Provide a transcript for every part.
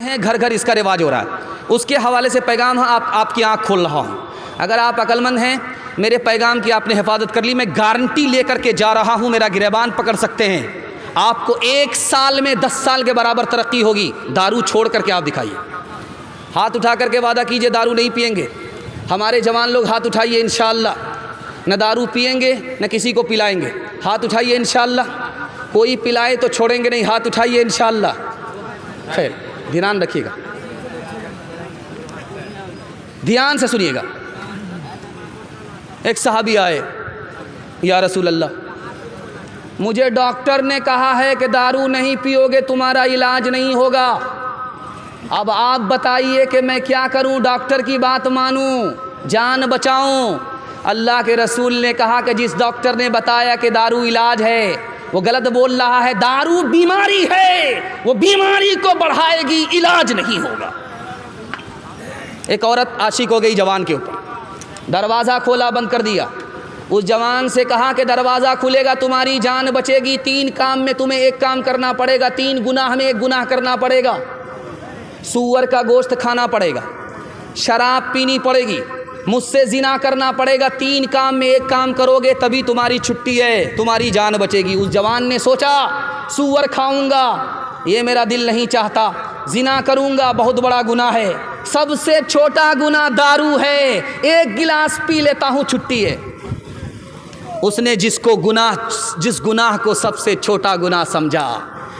हैं, घर घर इसका रिवाज हो रहा है। उसके हवाले से पैगाम आपकी आँख खोल रहा हूँ। अगर आप अक्लमंद हैं, मेरे पैगाम की आपने हिफाजत कर ली, मैं गारंटी लेकर के जा रहा हूँ, मेरा गिरबान पकड़ सकते हैं, आपको 1 साल में 10 साल के बराबर तरक्की होगी। दारू छोड़ करके आप दिखाइए, हाथ उठा करके वादा कीजिए दारू नहीं पिएंगे। हमारे जवान लोग हाथ उठाइए, इंशाअल्लाह न दारू पिएंगे न किसी को पिलाएंगे। हाथ उठाइए इंशाअल्लाह। कोई पिलाए तो छोड़ेंगे नहीं, हाथ उठाइए इंशाअल्लाह। खैर, ध्यान रखिएगा, ध्यान से सुनिएगा। एक सहाबी आए, या रसूल अल्लाह, मुझे डॉक्टर ने कहा है कि दारू नहीं पियोगे तुम्हारा इलाज नहीं होगा। अब आप बताइए कि मैं क्या करूं, डॉक्टर की बात मानूं, जान बचाऊं? अल्लाह के रसूल ने कहा कि जिस डॉक्टर ने बताया कि दारू इलाज है वो गलत बोल रहा है। दारू बीमारी है, वो बीमारी को बढ़ाएगी, इलाज नहीं होगा। एक औरत आशिक हो गई जवान के ऊपर, दरवाज़ा खोला, बंद कर दिया। उस जवान से कहा कि दरवाज़ा खुलेगा तुम्हारी जान बचेगी, 3 काम में तुम्हें एक काम करना पड़ेगा, 3 गुनाह में एक गुनाह करना पड़ेगा। सूअर का गोश्त खाना पड़ेगा, शराब पीनी पड़ेगी, मुझसे जिना करना पड़ेगा। 3 काम में एक काम करोगे तभी तुम्हारी छुट्टी है, तुम्हारी जान बचेगी। उस जवान ने सोचा, सूअर खाऊंगा ये मेरा दिल नहीं चाहता, जिना करूंगा बहुत बड़ा गुनाह है, सबसे छोटा गुनाह दारू है, 1 गिलास पी लेता हूँ, छुट्टी है। उसने जिस गुनाह को सबसे छोटा गुनाह समझा,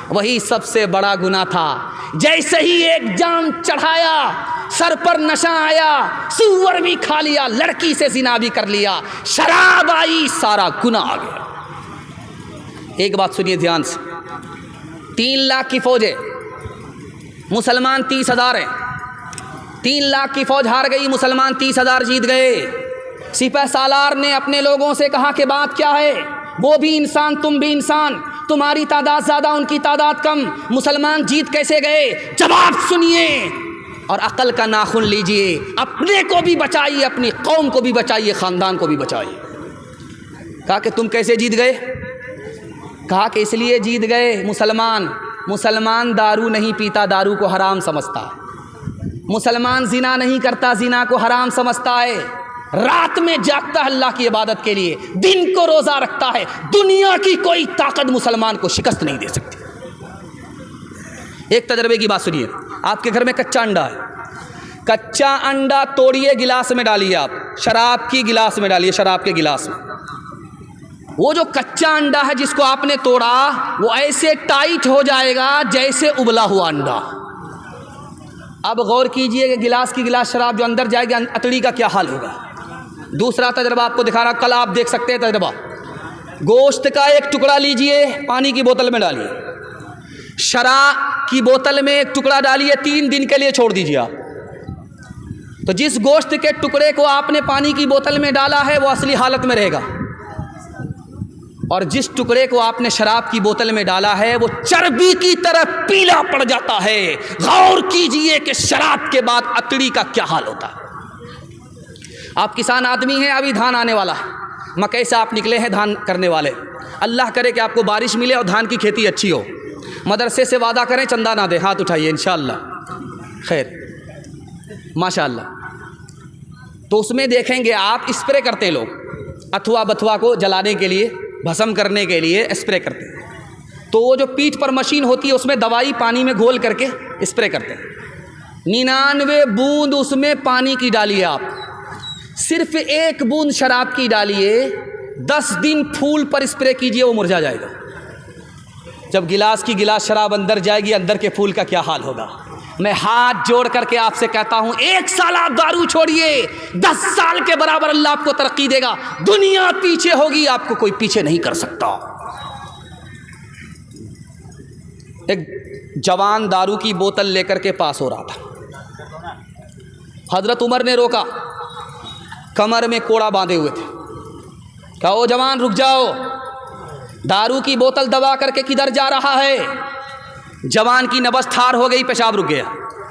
वही सबसे बड़ा गुनाह था। जैसे ही एक जान चढ़ाया, सर पर नशा आया, सूअर भी खा लिया, लड़की से जिना भी कर लिया, शराब आई, सारा गुनाह आ गया। एक बात सुनिए ध्यान से, 3 लाख की फौज है, मुसलमान 30,000 हैं। 3 लाख की फौज हार गई, मुसलमान 30,000 जीत गए। सिपह सालार ने अपने लोगों से कहा कि बात क्या है, वो भी इंसान तुम भी इंसान, तुम्हारी तादाद ज़्यादा उनकी तादाद कम, मुसलमान जीत कैसे गए? जवाब सुनिए और अक्ल का नाखून लीजिए, अपने को भी बचाइए, अपनी कौम को भी बचाइए, ख़ानदान को भी बचाइए। कहा कि तुम कैसे जीत गए? कहा कि इसलिए जीत गए, मुसलमान दारू नहीं पीता, दारू को हराम समझता है। मुसलमान जिना नहीं करता, जिना को हराम समझता है। रात में जागता है अल्लाह की इबादत के लिए, दिन को रोज़ा रखता है। दुनिया की कोई ताकत मुसलमान को शिकस्त नहीं दे सकती। एक तजर्बे की बात सुनिए, आपके घर में कच्चा अंडा है, कच्चा अंडा तोड़िए, गिलास में डालिए, आप शराब की गिलास में डालिए, शराब के गिलास में। वो जो कच्चा अंडा है जिसको आपने तोड़ा, वो ऐसे टाइट हो जाएगा जैसे उबला हुआ अंडा। अब गौर कीजिए कि गिलास की गिलास शराब जो अंदर जाएगी, अतड़ी का क्या हाल होगा। दूसरा तजर्बा आपको दिखा रहा, कल आप देख सकते हैं तजर्बा। गोश्त का एक टुकड़ा लीजिए, पानी की बोतल में डालिए, शराब की बोतल में एक टुकड़ा डालिए, 3 दिन के लिए छोड़ दीजिए आप। तो जिस गोश्त के टुकड़े को आपने पानी की बोतल में डाला है वो असली हालत में रहेगा, और जिस टुकड़े को आपने शराब की बोतल में डाला है वो चर्बी की तरह पीला पड़ जाता है। गौर कीजिए कि शराब के बाद अतड़ी का क्या हाल होता है। आप किसान आदमी हैं, अभी धान आने वाला है, मकई से आप निकले हैं धान करने वाले। अल्लाह करे कि आपको बारिश मिले और धान की खेती अच्छी हो। मदरसे से वादा करें चंदा ना दे, हाथ उठाइए इंशाअल्लाह। खैर, माशाअल्लाह। तो उसमें देखेंगे आप स्प्रे करते लोग, अथवा बथुआ को जलाने के लिए, भस्म करने के लिए स्प्रे करते हैं। तो वो जो पीठ पर मशीन होती है उसमें दवाई पानी में घोल करके स्प्रे करते हैं। 99 बूंद उसमें पानी की डालिए आप, सिर्फ 1 बूंद शराब की डालिए, 10 दिन फूल पर स्प्रे कीजिए, वो मुरझा जाएगा। जब गिलास की गिलास शराब अंदर जाएगी, अंदर के फूल का क्या हाल होगा। मैं हाथ जोड़ करके आपसे कहता हूं, 1 साल आप दारू छोड़िए, 10 साल के बराबर अल्लाह आपको तरक्की देगा। दुनिया पीछे होगी, आपको कोई पीछे नहीं कर सकता। एक जवान दारू की बोतल लेकर के पास हो रहा था। हजरत उमर ने रोका, कमर में कोड़ा बांधे हुए थे। कहा, ओ जवान रुक जाओ, दारू की बोतल दबा करके किधर जा रहा है। जवान की नब्ज़ ठार हो गई, पेशाब रुक गया।